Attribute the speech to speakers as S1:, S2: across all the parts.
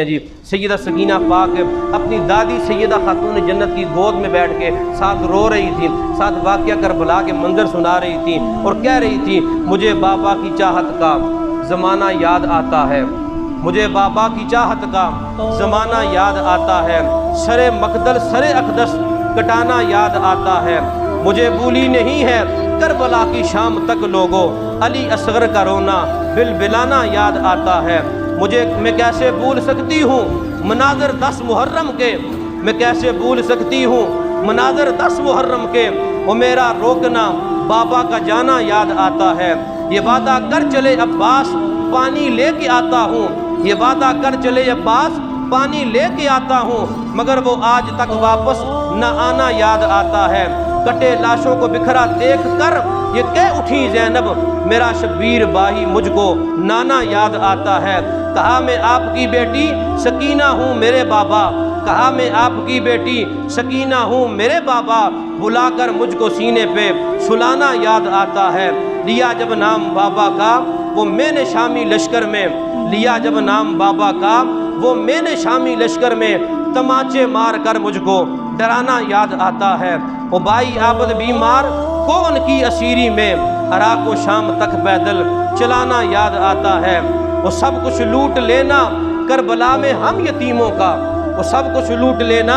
S1: جی سیدہ سکینہ پاک اپنی دادی سیدہ خاتون جنت کی گود میں بیٹھ کے ساتھ رو رہی تھی، ساتھ واقعہ کربلا کے منظر سنا رہی تھی اور کہہ رہی تھی مجھے بابا کی چاہت کا زمانہ یاد آتا ہے، مجھے بابا کی چاہت کا زمانہ یاد آتا ہے، سر مقدل سر اقدس کٹانا یاد آتا ہے، مجھے بھولی نہیں ہے کربلا کی شام تک لوگوں، علی اصغر کا رونا بلبلانا یاد آتا ہے، میں کیسے بھول سکتی ہوں مناظر 10 محرم کے، میں کیسے بھول سکتی ہوں مناظر 10 محرم کے، وہ میرا روکنا بابا کا جانا یاد آتا ہے، یہ وعدہ کر چلے عباس پانی لے کے آتا ہوں، یہ وعدہ کر چلے عباس پانی لے کے آتا ہوں، مگر وہ آج تک واپس نہ آنا یاد آتا ہے، کٹے لاشوں کو بکھرا دیکھ کر یہ کہہ اٹھی زینب میرا شبیر بھائی مجھ کو نانا یاد آتا ہے، کہا میں آپ کی بیٹی سکینہ ہوں میرے بابا، کہا میں آپ کی بیٹی سکینہ ہوں میرے بابا، بلا کر مجھ کو سینے پہ سلانا یاد آتا ہے، لیا جب نام بابا کا وہ میں نے شامی لشکر میں، لیا جب نام بابا کا وہ میں نے شامی لشکر میں، تماچے مار کر مجھ کو ڈرانا یاد آتا ہے، وہ بھائی عابد بیمار کون کی اسیری میں، عراق و شام تک پیدل چلانا یاد آتا ہے، وہ سب کچھ لوٹ لینا کربلا میں ہم یتیموں کا، وہ سب کچھ لوٹ لینا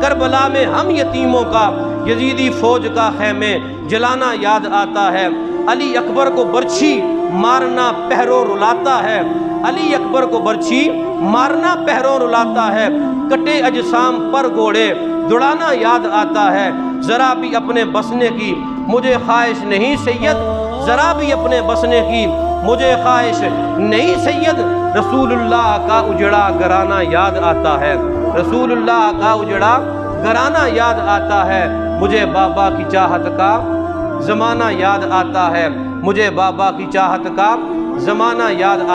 S1: کربلا میں ہم یتیموں کا، یزیدی فوج کا خیمے جلانا یاد آتا ہے، علی اکبر کو برچھی مارنا پہرو رلاتا ہے، علی اکبر کو برچھی مارنا پہرو رلاتا ہے، کٹے اجسام پر گھوڑے دوڑانا یاد آتا ہے، ذرا بھی اپنے بسنے کی مجھے خواہش نہیں سید، ذرا بھی اپنے بسنے کی مجھے خواہش نہیں سید، رسول اللہ کا اجڑا گھرانہ یاد آتا ہے، رسول اللہ کا اجڑا گھرانہ یاد آتا ہے، مجھے بابا کی چاہت کا زمانہ یاد آتا ہے، مجھے بابا کی چاہت کا زمانہ یاد